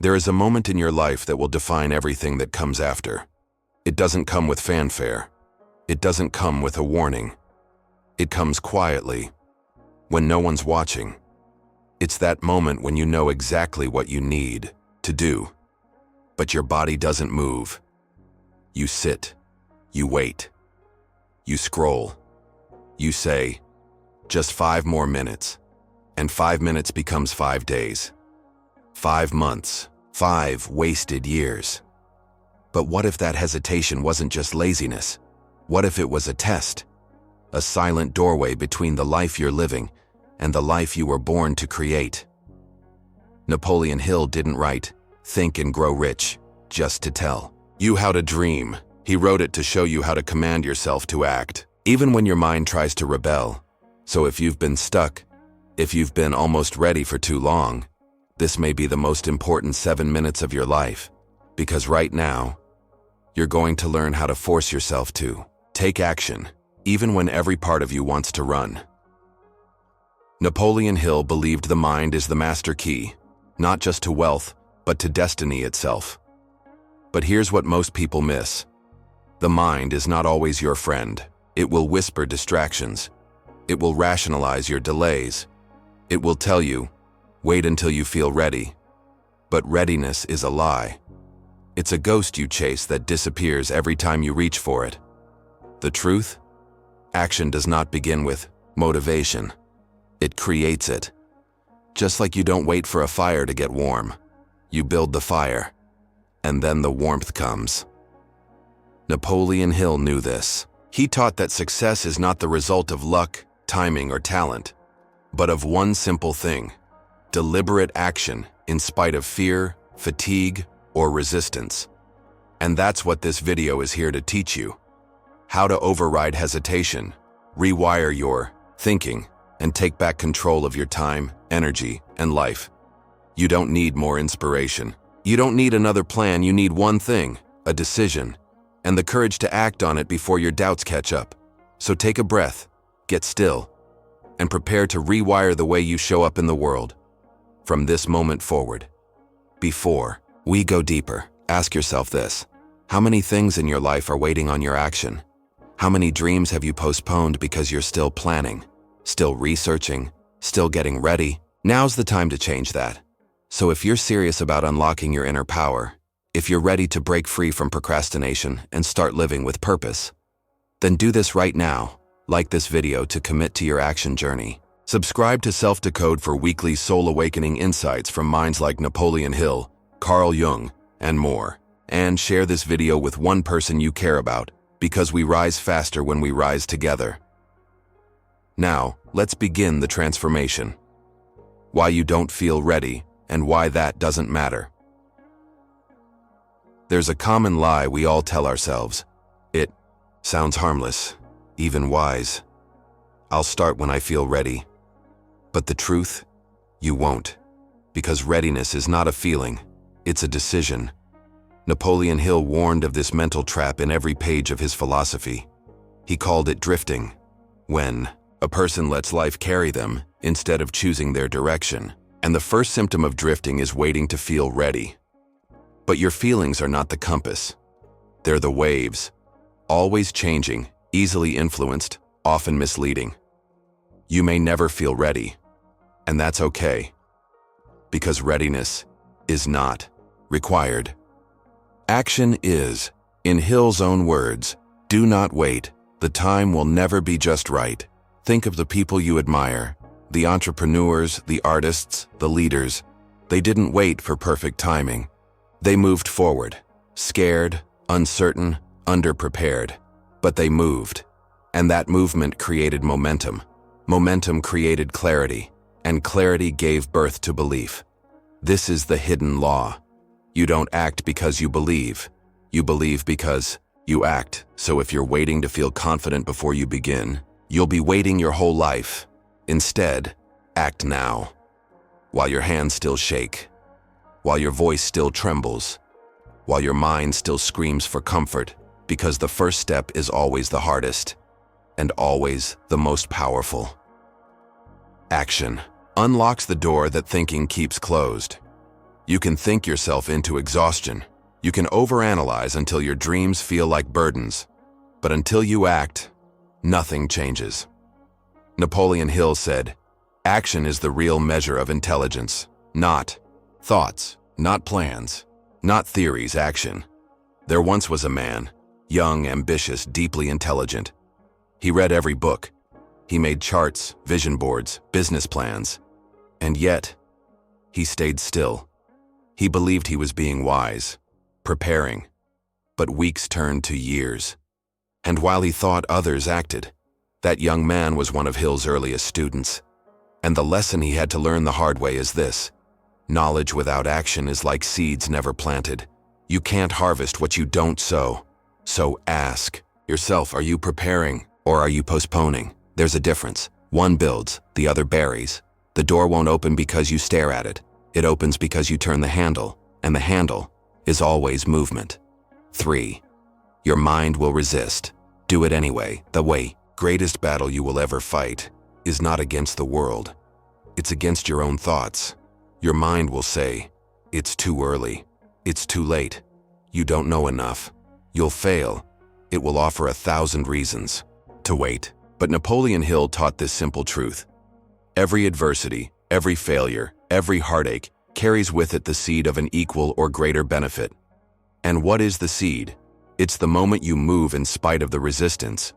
There is a moment in your life that will define everything that comes after. It doesn't come with fanfare. It doesn't come with a warning. It comes quietly, when no one's watching. It's that moment when you know exactly what you need to do, but your body doesn't move. You sit, you wait, you scroll, you say, just 5 more minutes, and 5 minutes becomes 5 days, 5 months, 5 wasted years. But what if that hesitation wasn't just laziness? What if it was a test? A silent doorway between the life you're living and the life you were born to create. Napoleon Hill didn't write, "Think and Grow Rich," just to tell you how to dream. He wrote it to show you how to command yourself to act, even when your mind tries to rebel. So if you've been stuck, if you've been almost ready for too long, this may be the most important 7 minutes of your life, because right now, you're going to learn how to force yourself to take action, even when every part of you wants to run. Napoleon Hill believed the mind is the master key, not just to wealth, but to destiny itself. But here's what most people miss. The mind is not always your friend. It will whisper distractions. It will rationalize your delays. It will tell you, wait until you feel ready. But readiness is a lie. It's a ghost you chase that disappears every time you reach for it. The truth? Action does not begin with motivation. It creates it. Just like you don't wait for a fire to get warm. You build the fire, and then the warmth comes. Napoleon Hill knew this. He taught that success is not the result of luck, timing, or talent, but of one simple thing: deliberate action in spite of fear, fatigue, or resistance. And that's what this video is here to teach you. How to override hesitation, rewire your thinking, and take back control of your time, energy, and life. You don't need more inspiration. You don't need another plan. You need one thing: a decision, and the courage to act on it before your doubts catch up. So take a breath, get still, and prepare to rewire the way you show up in the world. From this moment forward. Before we go deeper, ask yourself this: how many things in your life are waiting on your action? How many dreams have you postponed because you're still planning, still researching, still getting ready? Now's the time to change that. So if you're serious about unlocking your inner power, if you're ready to break free from procrastination and start living with purpose, then do this right now. Like this video to commit to your action journey. Subscribe to Decode for weekly soul-awakening insights from minds like Napoleon Hill, Carl Jung, and more. And share this video with one person you care about, because we rise faster when we rise together. Now, let's begin the transformation. Why you don't feel ready, and why that doesn't matter. There's a common lie we all tell ourselves. It sounds harmless, even wise. I'll start when I feel ready. But the truth? You won't. Because readiness is not a feeling, it's a decision. Napoleon Hill warned of this mental trap in every page of his philosophy. He called it drifting, when a person lets life carry them instead of choosing their direction. And the first symptom of drifting is waiting to feel ready. But your feelings are not the compass. They're the waves, always changing, easily influenced, often misleading. You may never feel ready, and that's okay, because readiness is not required. Action is, in Hill's own words, do not wait. The time will never be just right. Think of the people you admire, the entrepreneurs, the artists, the leaders. They didn't wait for perfect timing. They moved forward, scared, uncertain, underprepared, but they moved. And that movement created momentum. Momentum created clarity, and clarity gave birth to belief. This is the hidden law. You don't act because you believe because you act. So if you're waiting to feel confident before you begin, you'll be waiting your whole life. Instead, act now, while your hands still shake, while your voice still trembles, while your mind still screams for comfort, because the first step is always the hardest, and always the most powerful. Action unlocks the door that thinking keeps closed. You can think yourself into exhaustion. You can overanalyze until your dreams feel like burdens. But until you act, nothing changes. Napoleon Hill said, "Action is the real measure of intelligence. Not thoughts, not plans, not theories, action." There once was a man, young, ambitious, deeply intelligent. He read every book. He made charts, vision boards, business plans. And yet, he stayed still. He believed he was being wise, preparing. But weeks turned to years. And while he thought others acted, that young man was one of Hill's earliest students. And the lesson he had to learn the hard way is this: knowledge without action is like seeds never planted. You can't harvest what you don't sow. So ask yourself, are you preparing or are you postponing? There's a difference. One builds, the other buries. The door won't open because you stare at it. It opens because you turn the handle, and the handle is always movement. 3. Your mind will resist. Do it anyway. The greatest battle you will ever fight is not against the world. It's against your own thoughts. Your mind will say, "It's too early. It's too late. You don't know enough. You'll fail." It will offer 1,000 reasons to wait. But Napoleon Hill taught this simple truth. Every adversity, every failure, every heartache carries with it the seed of an equal or greater benefit. And what is the seed? It's the moment you move in spite of the resistance.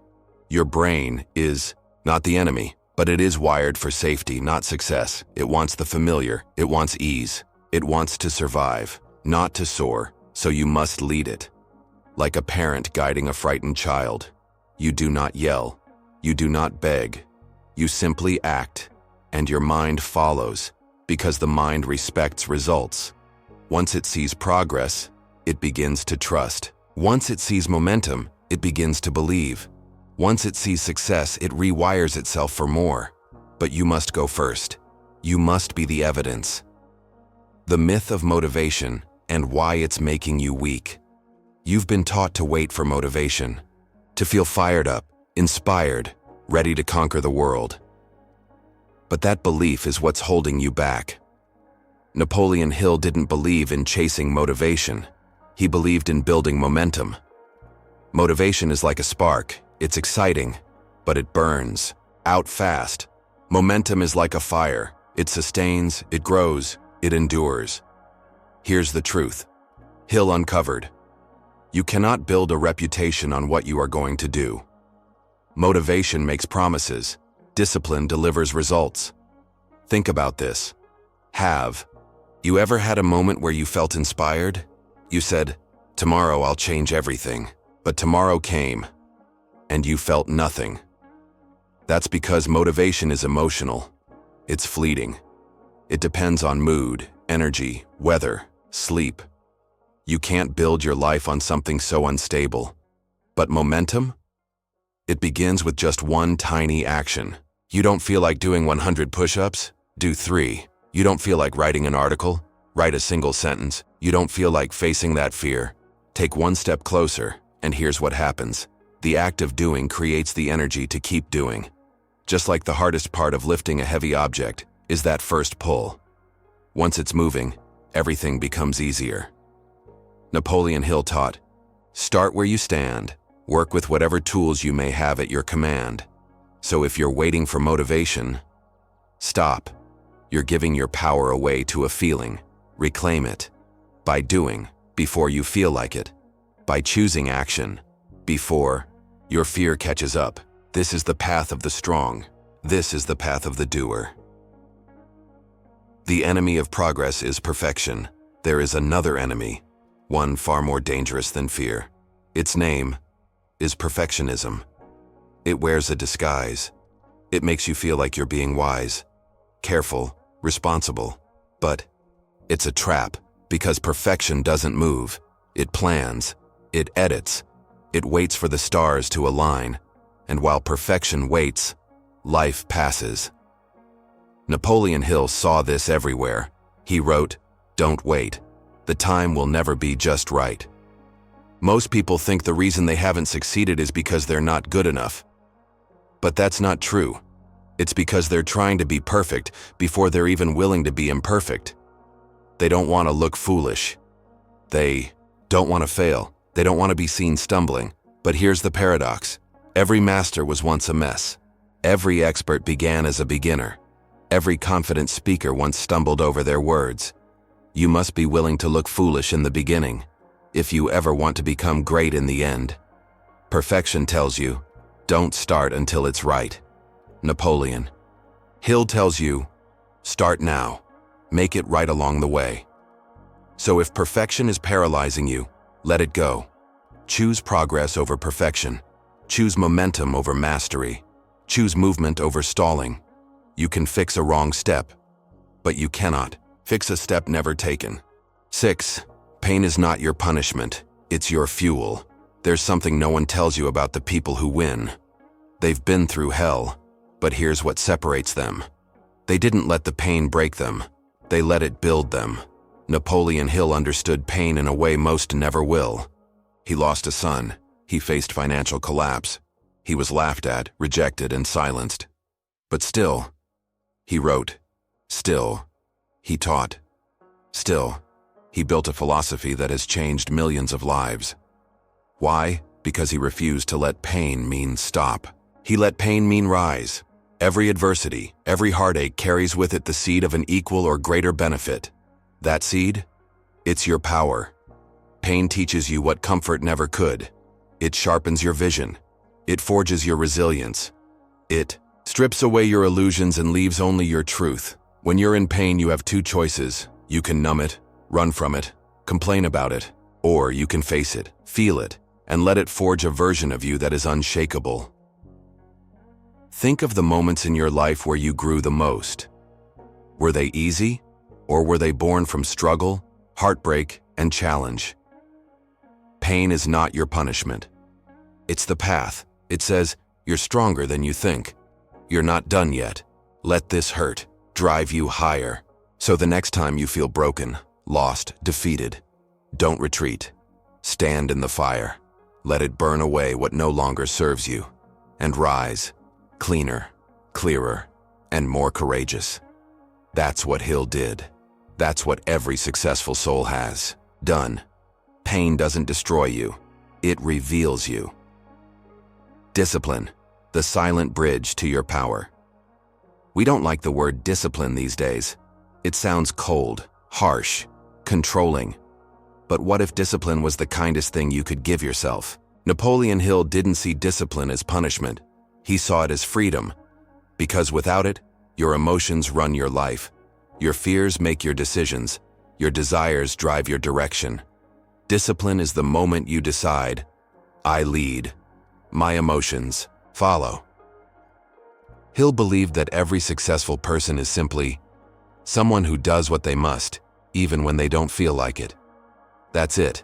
Your brain is not the enemy, but it is wired for safety, not success. It wants the familiar. It wants ease. It wants to survive, not to soar, so you must lead it. Like a parent guiding a frightened child, you do not yell. You do not beg. You simply act, and your mind follows, because the mind respects results. Once it sees progress, it begins to trust. Once it sees momentum, it begins to believe. Once it sees success, it rewires itself for more. But you must go first. You must be the evidence. The myth of motivation and why it's making you weak. You've been taught to wait for motivation, to feel fired up, inspired, ready to conquer the world. But that belief is what's holding you back. Napoleon Hill didn't believe in chasing motivation. He believed in building momentum. Motivation is like a spark. It's exciting, but it burns out fast. Momentum is like a fire. It sustains, it grows, it endures. Here's the truth. Hill uncovered. You cannot build a reputation on what you are going to do. Motivation makes promises. Discipline delivers results. Think about this. Have you ever had a moment where you felt inspired? You said, "Tomorrow I'll change everything." But tomorrow came, and you felt nothing. That's because motivation is emotional. It's fleeting. It depends on mood, energy, weather, sleep. You can't build your life on something so unstable. But momentum? It begins with just one tiny action. You don't feel like doing 100 push-ups? Do 3. You don't feel like writing an article? Write a single sentence. You don't feel like facing that fear? Take one step closer, and here's what happens. The act of doing creates the energy to keep doing. Just like the hardest part of lifting a heavy object is that first pull. Once it's moving, everything becomes easier. Napoleon Hill taught, start where you stand, work with whatever tools you may have at your command. So if you're waiting for motivation, stop. You're giving your power away to a feeling. Reclaim it. By doing, before you feel like it. By choosing action, before your fear catches up. This is the path of the strong. This is the path of the doer. The enemy of progress is perfection. There is another enemy, one far more dangerous than fear. Its name is perfectionism. It wears a disguise. It makes you feel like you're being wise, careful, responsible. But it's a trap, because perfection doesn't move. It plans. It edits. It waits for the stars to align. And while perfection waits, life passes. Napoleon Hill saw this everywhere. He wrote, "Don't wait. The time will never be just right." Most people think the reason they haven't succeeded is because they're not good enough. But that's not true. It's because they're trying to be perfect before they're even willing to be imperfect. They don't want to look foolish. They don't want to fail. They don't want to be seen stumbling. But here's the paradox. Every master was once a mess. Every expert began as a beginner. Every confident speaker once stumbled over their words. You must be willing to look foolish in the beginning, if you ever want to become great in the end. Perfection tells you, don't start until it's right. Napoleon. Hill tells you, start now. Make it right along the way. So if perfection is paralyzing you, let it go. Choose progress over perfection. Choose momentum over mastery. Choose movement over stalling. You can fix a wrong step, but you cannot fix a step never taken. 6. Pain is not your punishment, it's your fuel. There's something no one tells you about the people who win. They've been through hell, but here's what separates them. They didn't let the pain break them, they let it build them. Napoleon Hill understood pain in a way most never will. He lost a son, he faced financial collapse. He was laughed at, rejected, and silenced. But still, he wrote. Still, he taught. Still, he built a philosophy that has changed millions of lives. Why? Because he refused to let pain mean stop. He let pain mean rise. Every adversity, every heartache carries with it the seed of an equal or greater benefit. That seed? It's your power. Pain teaches you what comfort never could. It sharpens your vision. It forges your resilience. It strips away your illusions and leaves only your truth. When you're in pain, you have two choices. You can numb it, run from it, complain about it, or you can face it, feel it, and let it forge a version of you that is unshakable. Think of the moments in your life where you grew the most. Were they easy, or were they born from struggle, heartbreak, and challenge? Pain is not your punishment. It's the path. It says, you're stronger than you think. You're not done yet. Let this hurt drive you higher. So the next time you feel broken, lost, defeated, don't retreat. Stand in the fire. Let it burn away what no longer serves you, and rise, cleaner, clearer, and more courageous. That's what Hill did. That's what every successful soul has done. Pain doesn't destroy you. It reveals you. Discipline, the silent bridge to your power. We don't like the word discipline these days. It sounds cold, harsh, controlling. But what if discipline was the kindest thing you could give yourself? Napoleon Hill didn't see discipline as punishment. He saw it as freedom. Because without it, your emotions run your life. Your fears make your decisions. Your desires drive your direction. Discipline is the moment you decide, I lead. My emotions follow. Hill believed that every successful person is simply someone who does what they must, even when they don't feel like it. That's it.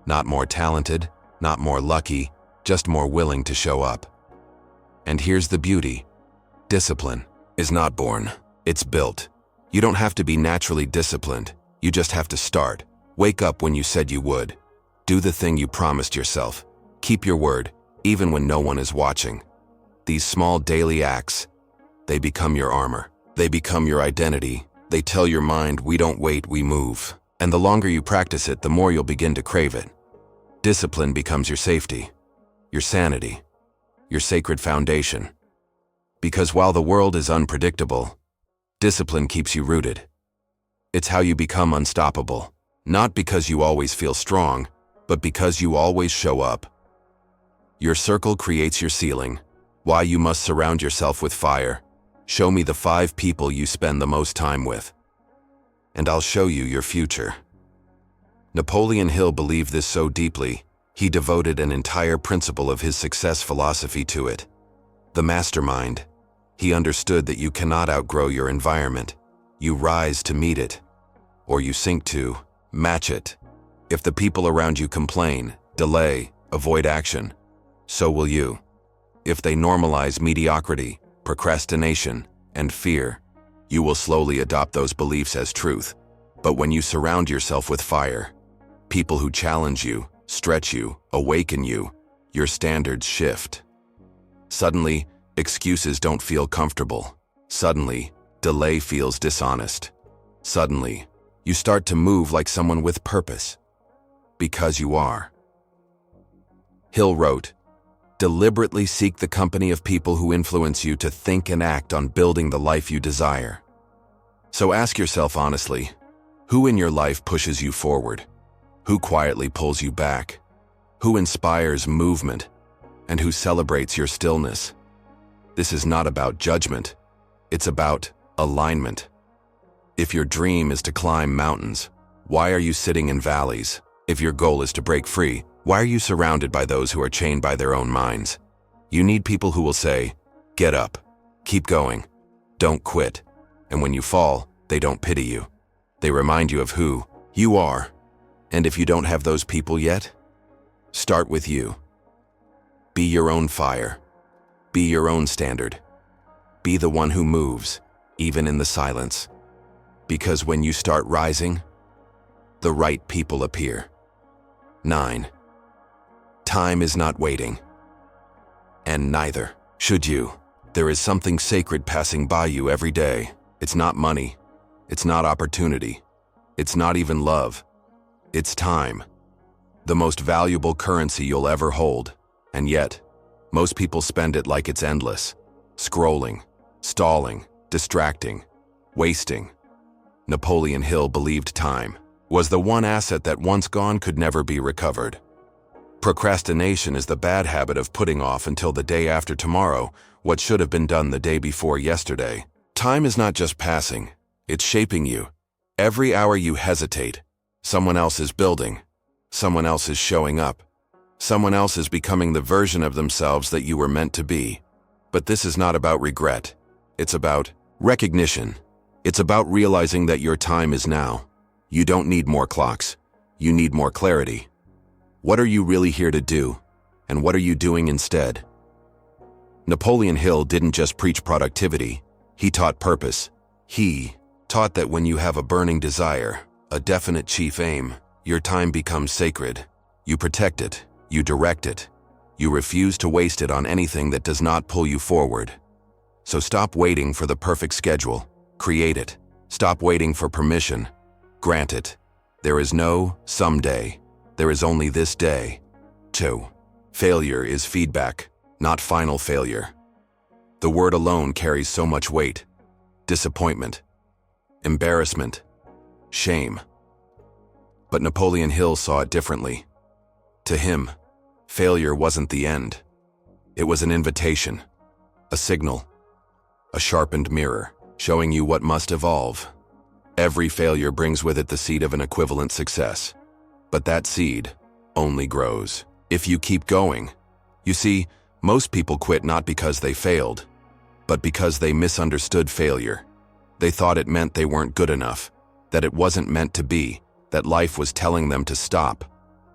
Not more talented, not more lucky, just more willing to show up. And here's the beauty. Discipline is not born, it's built. You don't have to be naturally disciplined, you just have to start. Wake up when you said you would. Do the thing you promised yourself. Keep your word, even when no one is watching. These small daily acts, they become your armor. They become your identity. They tell your mind, we don't wait, we move. And the longer you practice it, the more you'll begin to crave it. Discipline becomes your safety, your sanity, your sacred foundation. Because while the world is unpredictable, discipline keeps you rooted. It's how you become unstoppable. Not because you always feel strong, but because you always show up. Your circle creates your ceiling. Why you must surround yourself with fire. Show me the 5 people you spend the most time with, and I'll show you your future. Napoleon Hill believed this so deeply, he devoted an entire principle of his success philosophy to it. The mastermind. He understood that you cannot outgrow your environment. You rise to meet it, or you sink to match it. If the people around you complain, delay, avoid action, so will you. If they normalize mediocrity, procrastination, and fear, you will slowly adopt those beliefs as truth. But when you surround yourself with fire, people who challenge you, stretch you, awaken you, your standards shift. Suddenly, excuses don't feel comfortable. Suddenly, delay feels dishonest. Suddenly, You start to move like someone with purpose. Because you are. Hill wrote, "Deliberately seek the company of people who influence you to think and act on building the life you desire." So ask yourself honestly, who in your life pushes you forward? Who quietly pulls you back? Who inspires movement? And who celebrates your stillness? This is not about judgment. It's about alignment. If your dream is to climb mountains, why are you sitting in valleys? If your goal is to break free, why are you surrounded by those who are chained by their own minds? You need people who will say, "Get up, keep going, don't quit." And when you fall, they don't pity you. They remind you of who you are. And if you don't have those people yet, start with you. Be your own fire. Be your own standard. Be the one who moves, even in the silence. Because when you start rising, the right people appear. 9. Time is not waiting. And neither should you. There is something sacred passing by you every day. It's not money. It's not opportunity. It's not even love. It's time. The most valuable currency you'll ever hold. And yet, most people spend it like it's endless. Scrolling, stalling, distracting, wasting. Napoleon Hill believed time was the one asset that once gone could never be recovered. Procrastination is the bad habit of putting off until the day after tomorrow what should have been done the day before yesterday. Time is not just passing, it's shaping you. Every hour you hesitate, someone else is building, someone else is showing up, someone else is becoming the version of themselves that you were meant to be. But this is not about regret, it's about recognition. It's about realizing that your time is now. You don't need more clocks, you need more clarity. What are you really here to do? And what are you doing instead? Napoleon Hill didn't just preach productivity, he taught purpose. He taught that when you have a burning desire, a definite chief aim, your time becomes sacred. You protect it, you direct it, you refuse to waste it on anything that does not pull you forward. So stop waiting for the perfect schedule, create it. Stop waiting for permission, grant it. There is no someday. There is only this day. 2. Failure is feedback, not final failure. The word alone carries so much weight. Disappointment, embarrassment, shame. But Napoleon Hill saw it differently. To him, failure wasn't the end. It was an invitation, a signal, a sharpened mirror, showing you what must evolve. Every failure brings with it the seed of an equivalent success. But that seed only grows if you keep going. You see, most people quit not because they failed, but because they misunderstood failure. They thought it meant they weren't good enough, that it wasn't meant to be, that life was telling them to stop.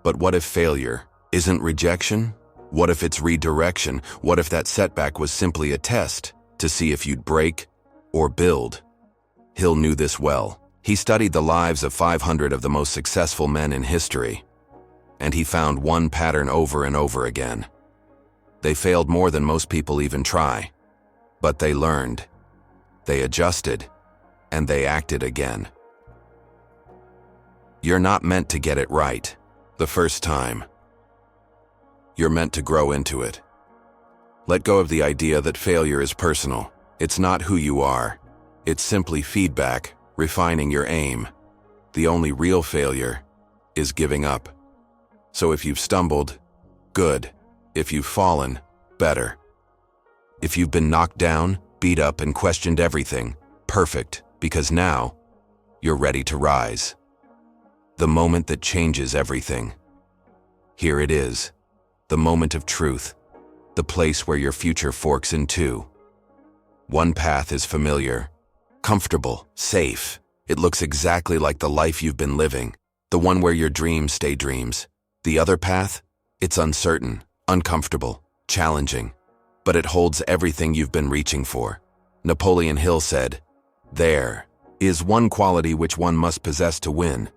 But what if failure isn't rejection? What if it's redirection? What if that setback was simply a test to see if you'd break or build? Hill knew this well. He studied the lives of 500 of the most successful men in history, and he found one pattern over and over again. They failed more than most people even try, but they learned, they adjusted, and they acted again. You're not meant to get it right the first time. You're meant to grow into it. Let go of the idea that failure is personal. It's not who you are. It's simply feedback, refining your aim. The only real failure is giving up. So if you've stumbled, good. If you've fallen, better. If you've been knocked down, beat up, and questioned everything, perfect, because now you're ready to rise. The moment that changes everything. Here it is, the moment of truth, the place where your future forks in two. One path is familiar, comfortable, safe. It looks exactly like the life you've been living, the one where your dreams stay dreams. The other path? It's uncertain, uncomfortable, challenging, but it holds everything you've been reaching for. Napoleon Hill said, "There is one quality which one must possess to win.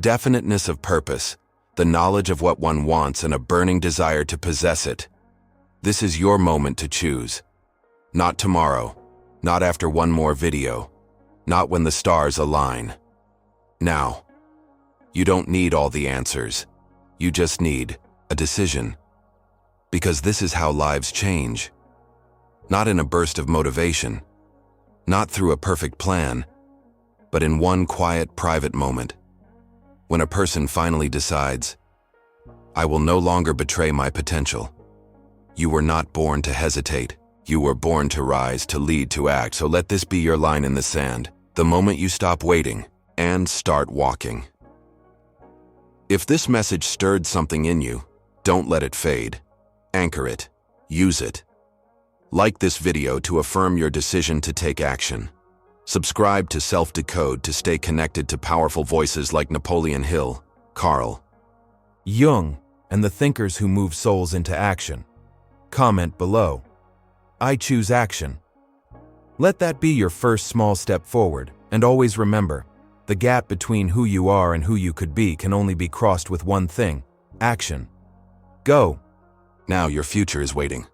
Definiteness of purpose, the knowledge of what one wants and a burning desire to possess it. This is your moment to choose. Not tomorrow, not after one more video, not when the stars align. Now. You don't need all the answers. You just need a decision. Because this is how lives change. Not in a burst of motivation, not through a perfect plan, but in one quiet, private moment, when a person finally decides, I will no longer betray my potential. You were not born to hesitate. You were born to rise, to lead, to act. So let this be your line in the sand, the moment you stop waiting and start walking. If this message stirred something in you, don't let it fade. Anchor it. Use it. Like this video to affirm your decision to take action. Subscribe to Decode to stay connected to powerful voices like Napoleon Hill, Carl Jung, and the thinkers who move souls into action. Comment below. I choose action. Let that be your first small step forward, and always remember, the gap between who you are and who you could be can only be crossed with one thing: action. Go. Now your future is waiting.